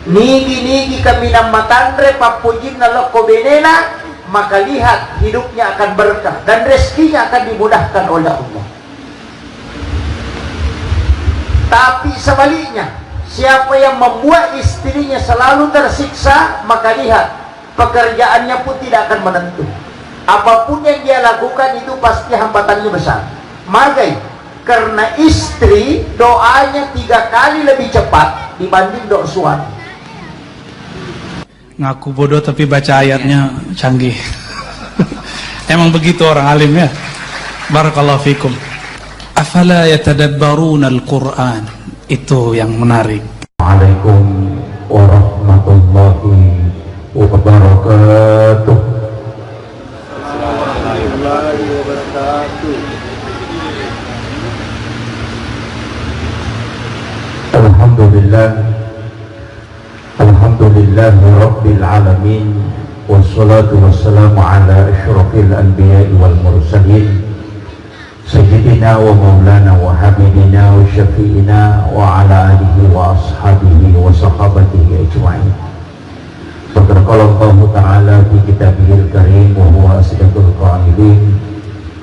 nigi-nigi kami ng matandre papujin na loko benena, maka lihat hidupnya akan berkah dan rezekinya akan dimudahkan oleh Allah. Tapi sebaliknya, siapa yang membuat istrinya selalu tersiksa, maka lihat pekerjaannya pun tidak akan menentu. Apapun yang dia lakukan itu pasti hambatannya besar. Maka karena istri doanya 3 kali lebih cepat dibanding doa suami. Ngaku bodoh tapi baca ayatnya canggih. Emang begitu orang alim ya. Barakallahu fikum. Afala yatadabbaruna al-Quran. Itu yang menarik. Assalamualaikum warahmatullahi wabarakatuh. Warahmatullahi wabarakatuh. Alhamdulillah, alhamdulillahi rabbil alamin, wassalatu wassalamu ala asyrafil anbiya'i wal mursalin, sayyidina wa maulana wa habibina wa syafi'ina wa ala alihi wa ashabihi wa sahabatihi ajma'in. Berkata Allah Ta'ala fi kitabihil karim wa huwa asdaqul qailin.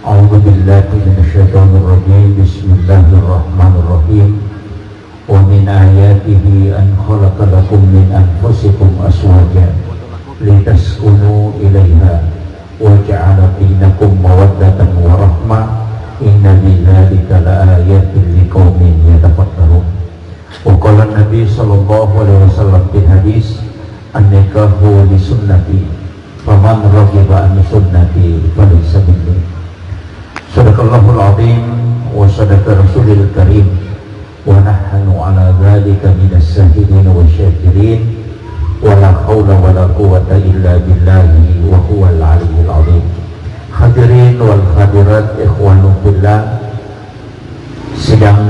A'udzu billahi minasyaitonir rajim. Bismillahirrahmanirrahim. Wa min ayatihi an khalaqa lakum min anfusikum azwajan litaskunu ilaiha wa ja'ala bainakum mawaddatan wa rahmah. Inna lidzalika laayatin liqaumin yatafakkarun. Wa qala Nabi sallallahu alaihi wasallam fi hadis an-nikahu li sunnati faman raghiba an sunnati falaysa minni. Sadaqallahul azim wa sadaqa rasulil karim wa nahnu ala dzalika minas shahidin wa syakirin wa la haula wa la quwwata illa billahi wa huwal aliyyul azim. Hadirin wal hadirat ikhwanu billah, sidang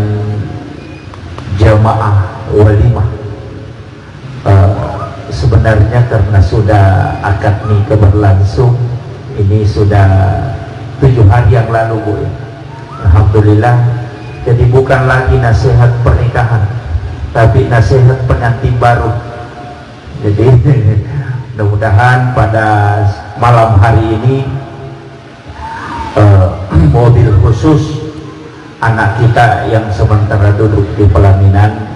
jamaah walimah sebenarnya karena sudah akad nikah berlangsung, ini sudah 7 hari yang lalu Bu. Alhamdulillah, jadi bukan lagi nasihat pernikahan tapi nasihat pengantin baru. Jadi mudah-mudahan pada malam hari ini mobil khusus anak kita yang sementara duduk di pelaminan,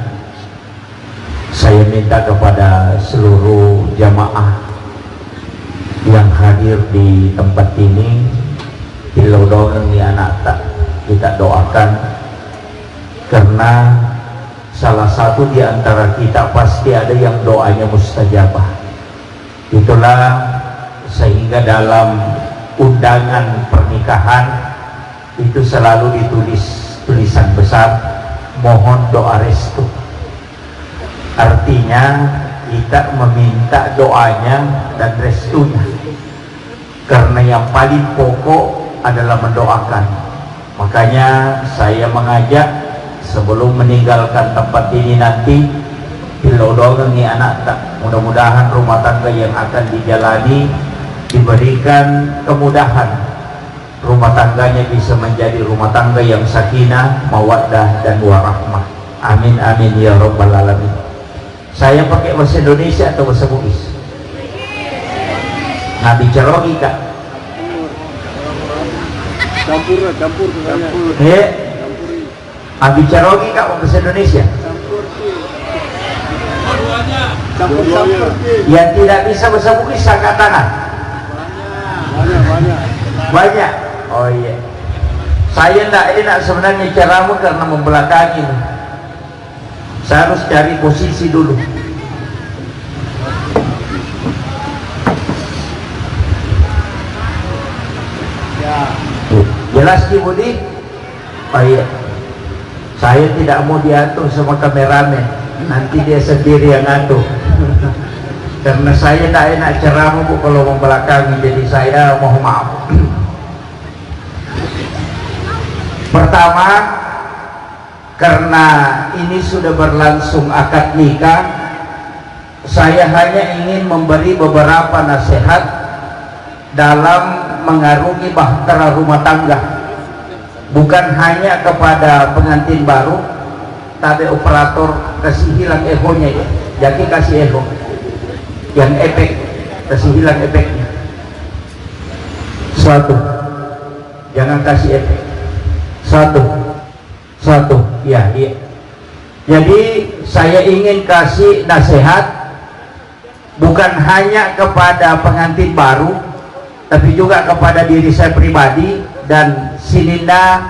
saya minta kepada seluruh jamaah yang hadir di tempat ini, dilodong ni anak tak kita doakan, karena salah satu di antara kita pasti ada yang doanya mustajabah. Itulah sehingga dalam undangan pernikahan itu selalu ditulis tulisan besar, mohon doa restu. Artinya kita meminta doanya dan restunya, karena yang paling pokok adalah mendoakan. Makanya saya mengajak sebelum meninggalkan tempat ini nanti, dilodongi anak tak, mudah-mudahan rumah tangga yang akan dijalani diberikan kemudahan, rumah tangganya bisa menjadi rumah tangga yang sakinah, mawaddah dan warahmah. Amin amin ya rabbal alamin. Saya pakai bahasa Indonesia atau bahasa Bugis? Nabi Cerogi kak? Campur. Ya, Nabi Cerogi kak bahasa Indonesia? Campur. Yang tidak bisa bahasa Bugis angkat tangan. Banyak. Oh iya. Saya tidak enak sebenarnya ceramah karena membelakangi. Saya harus cari posisi dulu. Ya. Jelas Ki Budi? Oh iya. Saya tidak mau diatur sama kameramen. Nanti dia sendiri yang ngatur. Karena saya tidak enak ceramah Bu kalau membelakangi, jadi saya mohon maaf. Pertama, karena ini sudah berlangsung akad nikah, saya hanya ingin memberi beberapa nasihat dalam mengarungi bahtera rumah tangga, bukan hanya kepada pengantin baru, tapi operator kasih hilang egonya ya. Jadi kasih echo yang efek, kasih hilang efeknya. Satu, jangan kasih efek. Satu, ya, iya. Jadi saya ingin kasih nasihat bukan hanya kepada pengantin baru, tapi juga kepada diri saya pribadi dan sininda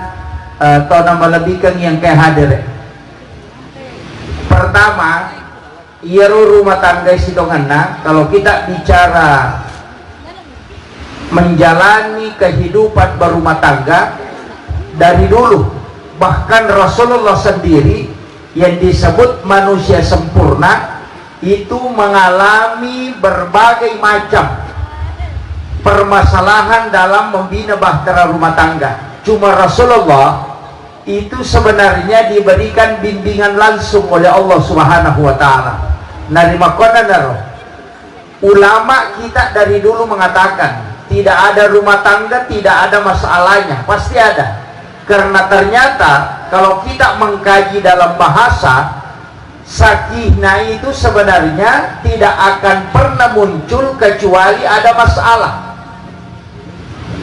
atau nama lebih yang kayak hadir. Pertama, iero rumah tangga sidonganna, kalau kita bicara menjalani kehidupan berumah tangga dari dulu, bahkan Rasulullah sendiri yang disebut manusia sempurna itu mengalami berbagai macam permasalahan dalam membina bahtera rumah tangga. Cuma Rasulullah itu sebenarnya diberikan bimbingan langsung oleh Allah Subhanahu wa taala. Narima konanaro. Ulama kita dari dulu mengatakan tidak ada rumah tangga tidak ada masalahnya, pasti ada. Karena ternyata kalau kita mengkaji dalam bahasa, sakinah itu sebenarnya tidak akan pernah muncul kecuali ada masalah.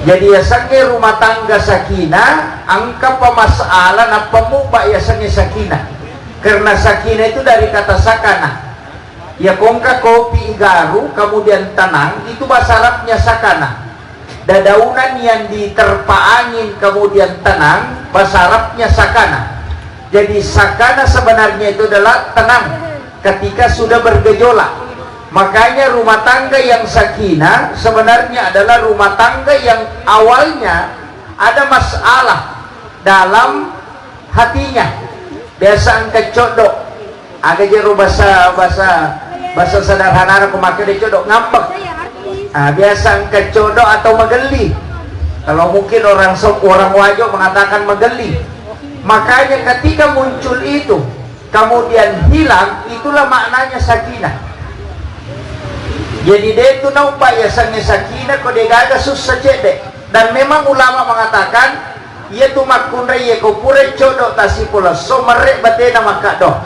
Jadi ya sange rumah tangga sakinah, angka pemasalah na pemubah ya sange sakinah. Karena sakinah itu dari kata sakana. Ya kongka kopi garu kemudian tenang, itu bahasa Arabnya sakana. Dadaunan yang diterpa angin kemudian tenang, bahasa Arabnya sakana. Jadi sakana sebenarnya itu adalah tenang ketika sudah bergejolak. Makanya rumah tangga yang sakinah sebenarnya adalah rumah tangga yang awalnya ada masalah dalam hatinya. Biasa angka codok, agak jeru bahasa sederhana aku makai de codok ngambek. Biasa angka codok atau megeli. Kalau mungkin orang wajo mengatakan megeli. Makanya ketika muncul itu kemudian hilang, itulah maknanya sakinah. Jadi dia itu nampak ya sange sakinah kode gaga susah cedek. Dan memang ulama mengatakan ia tu makundra ia kopure codok tasipula so merek batena makadoh.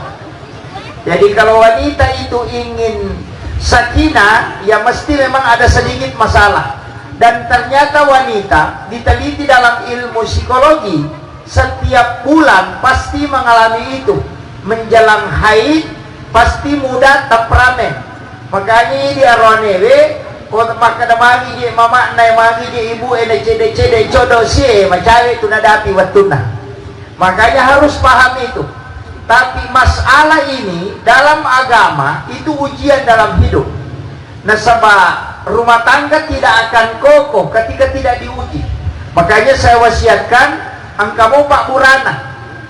Jadi kalau wanita itu ingin sakinah, ya mesti memang ada sedikit masalah. Dan ternyata wanita diteliti dalam ilmu psikologi, setiap bulan pasti mengalami itu. Menjelang haid pasti mudah tepramen. Makanya di arwanewe kota makada magi di mama nai magi di ibu ene cede jodoh sie macam itu nadapi watuna. Makanya harus paham itu. Tapi masalah ini dalam agama itu ujian dalam hidup. Nah sebab rumah tangga tidak akan kokoh ketika tidak diuji. Makanya saya wasiatkan angkamu Pak Burana.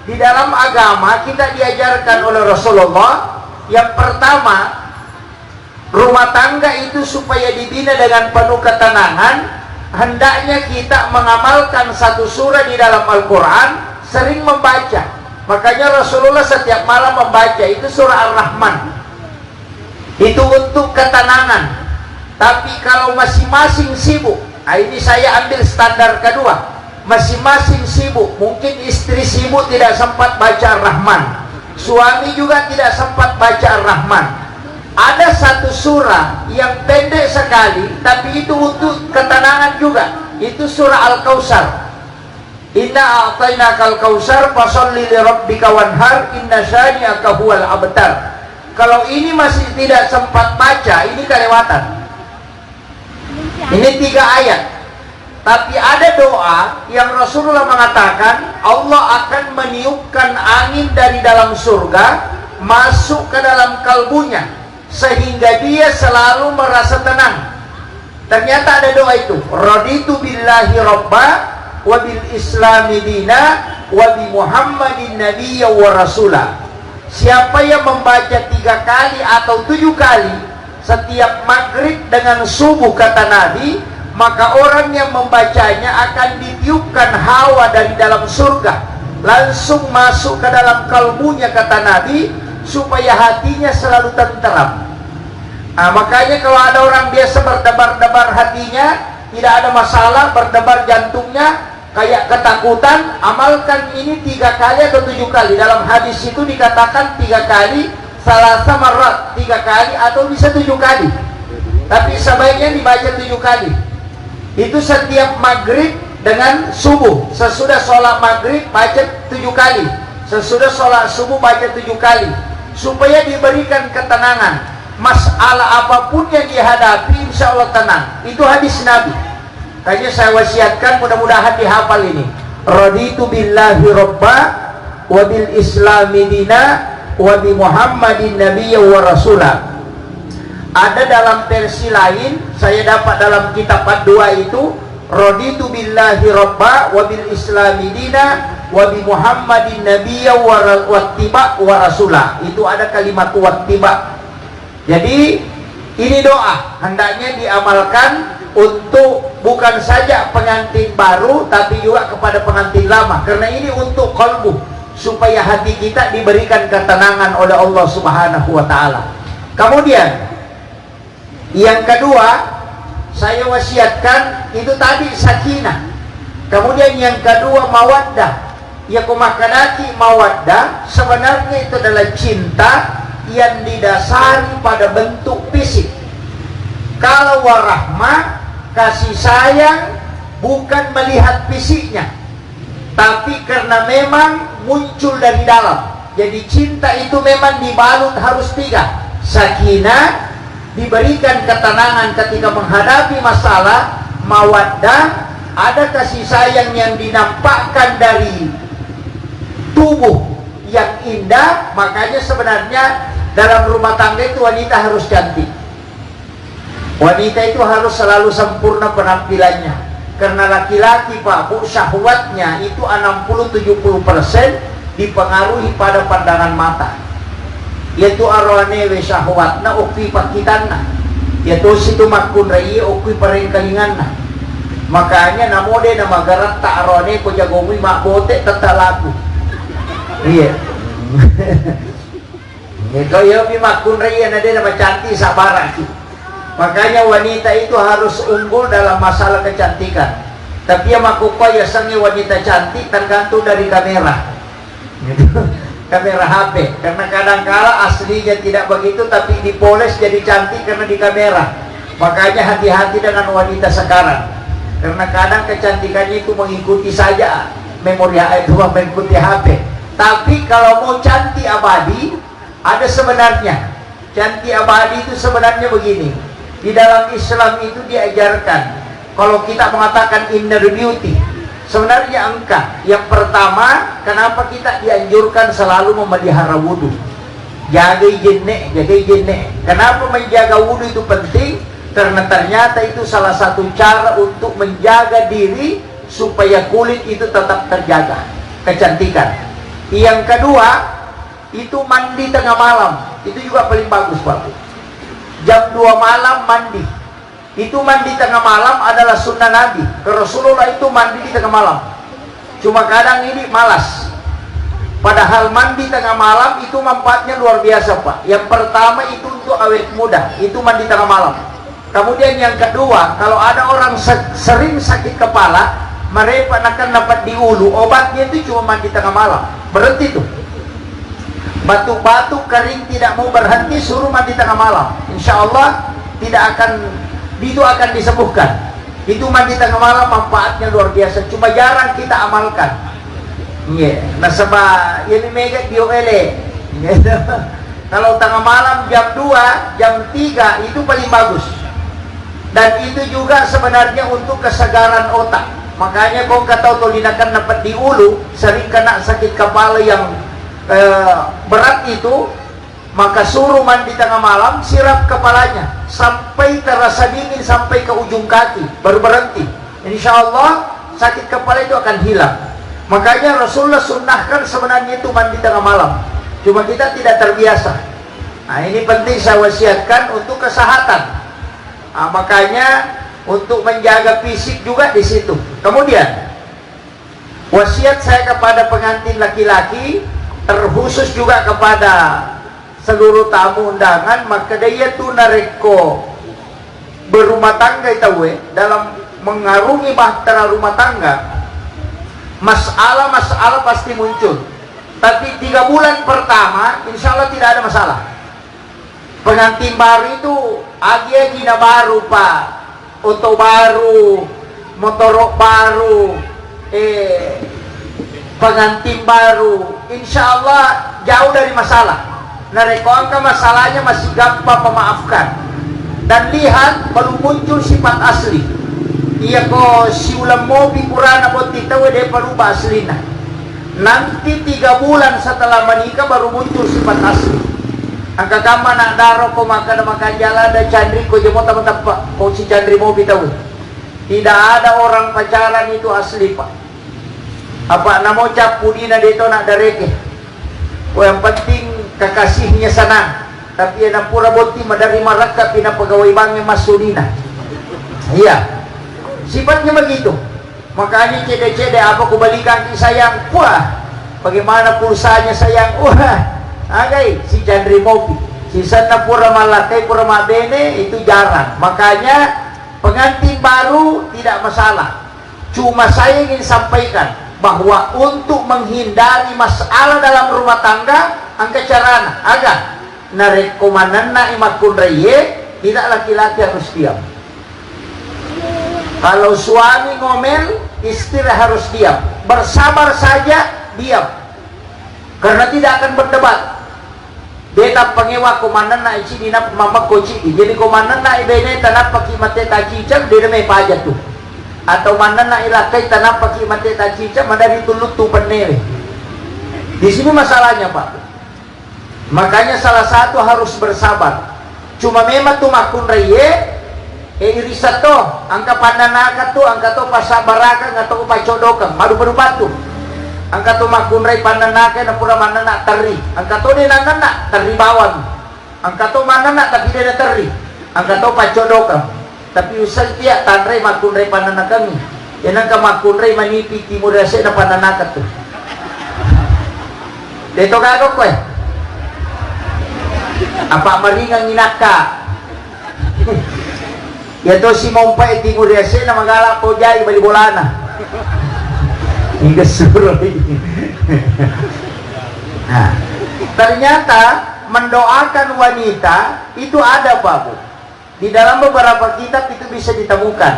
Di dalam agama kita diajarkan oleh Rasulullah yang pertama, rumah tangga itu supaya dibina dengan penuh ketenangan, hendaknya kita mengamalkan satu surah di dalam Al-Quran, sering membaca. Makanya Rasulullah setiap malam membaca itu surah Ar-Rahman. Itu untuk ketenangan. Tapi kalau masing-masing sibuk, ini saya ambil standar kedua, masing-masing sibuk. Mungkin istri sibuk tidak sempat baca Ar-Rahman, suami juga tidak sempat baca Ar-Rahman. Ada satu surah yang pendek sekali, tapi itu untuk ketenangan juga. Itu surah Al-Kautsar. Inna a'tainakal kautsar fasholli li rabbika wanhar inna syani'aka huwal abtar. Kalau ini masih tidak sempat baca, ini kelewatan. Ini 3 ayat. Tapi ada doa yang Rasulullah mengatakan Allah akan meniupkan angin dari dalam surga masuk ke dalam kalbunya, sehingga dia selalu merasa tenang. Ternyata ada doa itu, raditu billahi robba wa bil islami dina wa bi muhammadin nabiyya wa rasulah. Siapa yang membaca 3 kali atau 7 kali setiap maghrib dengan subuh kata Nabi, maka orang yang membacanya akan ditiupkan hawa dari dalam surga, langsung masuk ke dalam kalbunya kata Nabi, supaya hatinya selalu tenteram. Makanya kalau ada orang biasa berdebar-debar hatinya, tidak ada masalah, berdebar jantungnya kayak ketakutan, amalkan ini 3 kali atau 7 kali. Dalam hadis itu dikatakan 3 kali salasa marrat, 3 kali atau bisa 7 kali. Tapi sebaiknya dibaca 7 kali. Itu setiap maghrib dengan subuh. Sesudah sholat maghrib baca 7 kali. Sesudah sholat subuh baca 7 kali. Supaya diberikan ketenangan. Masalah apapun yang dihadapi insya Allah tenang. Itu hadis Nabi. Kayaknya saya wasiatkan, mudah-mudahan dihafal ini. Raditu billahi robba wa bil islami dina wa bi Muhammadin nabiyya wa rasulah. Ada dalam versi lain, saya dapat dalam kitab Ad-Du'a itu, raditu billahi rabba wa bil islami dina wa bi Muhammadin nabiyya wa tiba wa rasulah. Itu ada kalimat wattiba. Jadi ini doa hendaknya diamalkan untuk bukan saja pengantin baru tapi juga kepada pengantin lama, karena ini untuk qalbu, supaya hati kita diberikan ketenangan oleh Allah Subhanahu wa taala. Kemudian yang kedua, saya wasiatkan itu tadi sakinah. Kemudian yang kedua mawaddah. Ya kumakanati mawaddah sebenarnya itu adalah cinta yang didasari pada bentuk fisik. Kalau warahmah, kasih sayang bukan melihat fisiknya, tapi karena memang muncul dari dalam. Jadi cinta itu memang dibalut harus 3. Sakinah, diberikan ketenangan ketika menghadapi masalah. Mawaddah, ada kasih sayang yang dinampakkan dari tubuh yang indah. Makanya sebenarnya dalam rumah tangga itu wanita harus cantik. Wanita itu harus selalu sempurna penampilannya. Karena laki-laki Pak Bu, syahwatnya itu 60-70% dipengaruhi pada pandangan mata. Yaitu arwane we syahwatna ukwi pakitanna, yaitu situ makun raya ukwi pareng kalinganna. Makanya namode nama garat tak arwane ko jagongwi mak bote tata laku. Iya. Ito yo pi makun raya na din nama cantik sabaraki. Makanya wanita itu harus unggul dalam masalah kecantikan. Tapi yang makupa ya sangi wanita cantik tergantung dari kamera. Gitu. Kamera HP, karena kadang-kala aslinya tidak begitu tapi dipoles jadi cantik karena di kamera. Makanya hati-hati dengan wanita sekarang, karena kadang kecantikannya itu mengikuti saja memori itu, mengikuti HP. Tapi kalau mau cantik abadi, ada sebenarnya. Cantik abadi itu sebenarnya begini. Di dalam Islam itu diajarkan, kalau kita mengatakan inner beauty, sebenarnya engkau yang pertama, kenapa kita dianjurkan selalu memelihara wudhu? Jaga jenek, jaga jenek. Kenapa menjaga wudhu itu penting? Karena ternyata itu salah satu cara untuk menjaga diri supaya kulit itu tetap terjaga, kecantikan. Yang kedua, itu mandi tengah malam. Itu juga paling bagus Pak. Jam 2 malam mandi. Itu mandi tengah malam adalah sunnah Nabi. Rasulullah itu mandi di tengah malam. Cuma kadang ini malas. Padahal mandi tengah malam itu manfaatnya luar biasa Pak. Yang pertama itu untuk awet muda, itu mandi tengah malam. Kemudian yang kedua, kalau ada orang sering sakit kepala, mereka akan dapat diulu, obatnya itu cuma mandi tengah malam. Berhenti tuh. Batuk-batuk kering tidak mau berhenti, suruh mandi tengah malam. Insya Allah tidak akan, itu akan disembuhkan. Itu mandi tengah malam manfaatnya luar biasa. Cuma jarang kita amalkan. Iya. Nah sebab ini mega dioleh. Kalau tengah malam jam 2, jam 3 itu paling bagus. Dan itu juga sebenarnya untuk kesegaran otak. Makanya kau kata tolinakan dapat diulu, sering kena sakit kepala yang berat itu, maka suruh mandi tengah malam, sirap kepalanya sampai terasa dingin sampai ke ujung kaki, baru berhenti. Insya Allah sakit kepala itu akan hilang. Makanya Rasulullah sunnahkan sebenarnya itu mandi tengah malam. Cuma kita tidak terbiasa. Nah ini penting saya wasiatkan untuk kesehatan. Nah, makanya untuk menjaga fisik juga di situ. Kemudian wasiat saya kepada pengantin laki-laki, terkhusus juga kepada seluruh tamu undangan, maka dia tuh nareko berumah tangga itu dalam mengarungi bahtera rumah tangga. Masalah-masalah pasti muncul, tapi 3 bulan pertama insya Allah tidak ada masalah. pengantin baru itu agi-agi na baru pak, oto baru, motorok baru, pengantin baru, insya Allah jauh dari masalah. Nareko angka masalahnya masih gampang memaafkan. Dan lihat baru muncul sifat asli. Iya ko si ulam mobi kurana buat kita wede perubah aslina. Nanti 3 bulan setelah menikah baru muncul sifat asli. Angka kama nak daro ko makan jalan ada candri ko jemo teman-teman pak. Ko si candri mobi tahu. Tidak ada orang pacaran itu asli pak. Apa namo cap pudina deto nak dareke. Oh yang penting kekasihnya senang, tapi yang pura boti madari maraka pina pegawai banknya masulina. Iya, sifatnya begitu. Makanya cede-cede apa kubalikan ki sayang, wah bagaimana pulsanya sayang, wah agai si Chandri Mopi, si sana pura malakai pura mabene itu jarang. Makanya pengantin baru tidak masalah. Cuma saya ingin sampaikan bahwa untuk menghindari masalah dalam rumah tangga, angka carana agar narekomanana imakun reye tidak laki-laki harus diam. Kalau suami ngomel, istri harus diam, bersabar saja, diam, karena tidak akan berdebat. Beta pengewa komanana isi dina mama koci, jadi komanana ibene tanah paki mate tacica dia me pajak tuh, atau manana ilakai tanah paki mate tacica madari tulut tu penere. Di sini masalahnya pak. Makanya salah satu harus bersabar. Cuma memang tuh makun reye, irisan tuh, angka pandanaka tuh, angka tuh pasabaraka, angka tuh pacodokan, madu-madu batu. Angka tuh makun reye pandanaka, napura manana teri. Angka tuh dia nana teri bawang. Angka tuh manana tapi dia teri. Angka tuh pacodokan. Tapi usai dia tanrei makun reye pandanaka kami. Yang angka makun reye manipi timur ase na pandanaka tuh. Dito kagok kwe. Apa maringang inaka ya to si mompay timur ese na magala po jay bali bolana hingga suruh. Nah, ternyata mendoakan wanita itu ada Pak Bu. Di dalam beberapa kitab itu bisa ditemukan.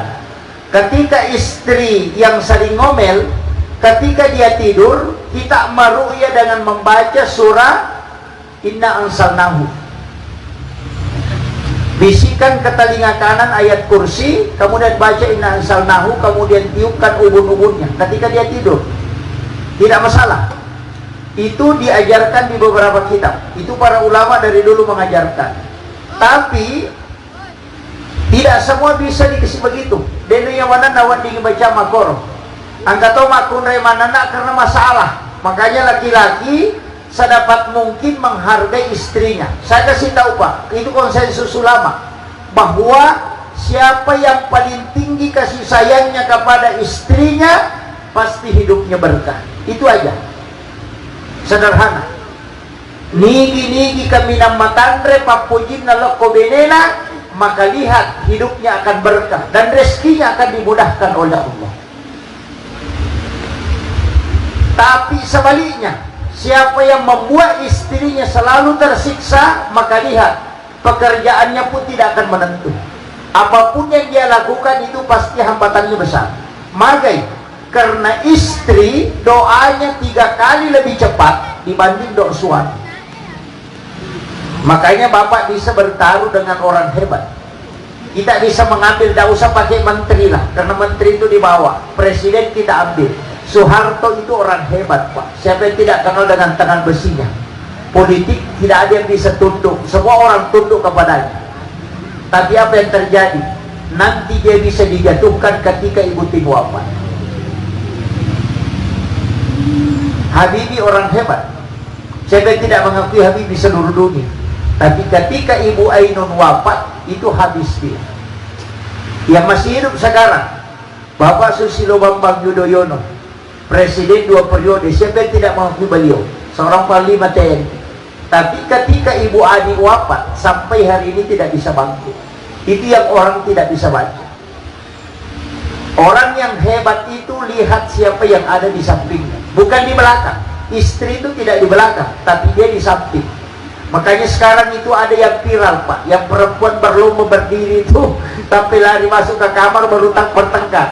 Ketika istri yang sering ngomel, ketika dia tidur, kita meru'ya dengan membaca surah Inna ansalnahu. Bisikan ke telinga kanan ayat kursi, kemudian baca Inna ansalnahu, kemudian tiupkan ubun-ubunnya ketika dia tidur. Tidak masalah. Itu diajarkan di beberapa kitab. Itu para ulama dari dulu mengajarkan. Tapi tidak semua bisa dikasih begitu. Dene yang mana nawan dingin baca makor. Angkato makun remanana karena masalah. Makanya laki-laki sedapat mungkin menghargai istrinya. Saya kasih tahu Pak, itu konsensus ulama bahwa siapa yang paling tinggi kasih sayangnya kepada istrinya pasti hidupnya berkah. Itu aja, sederhana. Nigi-nigi kami namatandre papujin naloko benena, maka lihat hidupnya akan berkah dan rezekinya akan dimudahkan oleh Allah. Tapi sebaliknya, siapa yang membuat istrinya selalu tersiksa, maka lihat pekerjaannya pun tidak akan menentu. Apapun yang dia lakukan itu pasti hambatannya besar. Magai, karena istri doanya 3 kali lebih cepat dibanding doa suami. Makanya bapak bisa bertaruh dengan orang hebat. Kita bisa mengambil, tidak usah pakai menteri lah, karena menteri itu dibawa. Presiden kita ambil. Soeharto itu orang hebat Pak. Siapa yang tidak kenal dengan tangan besinya? Politik tidak ada yang bisa tunduk. Semua orang tunduk kepadanya. Tapi apa yang terjadi? Nanti dia bisa dijatuhkan ketika ibu Tini wafat. Habibie orang hebat. Siapa yang tidak mengakui Habibie seluruh dunia? Tapi ketika ibu Ainun wafat, itu habis dia. Yang masih hidup sekarang, Bapak Susilo Bambang Yudhoyono, Presiden 2 periode. Siapa yang tidak mengakui beliau? Seorang panglima TNI. Tapi ketika Ibu Ani wafat, sampai hari ini tidak bisa bangkit. Itu yang orang tidak bisa baca. Orang yang hebat itu lihat siapa yang ada di sampingnya, bukan di belakang. Istri itu tidak di belakang, tapi dia di samping. Makanya sekarang itu ada yang viral Pak, yang perempuan berlomba berdiri itu sampai lari masuk ke kamar bertengkar.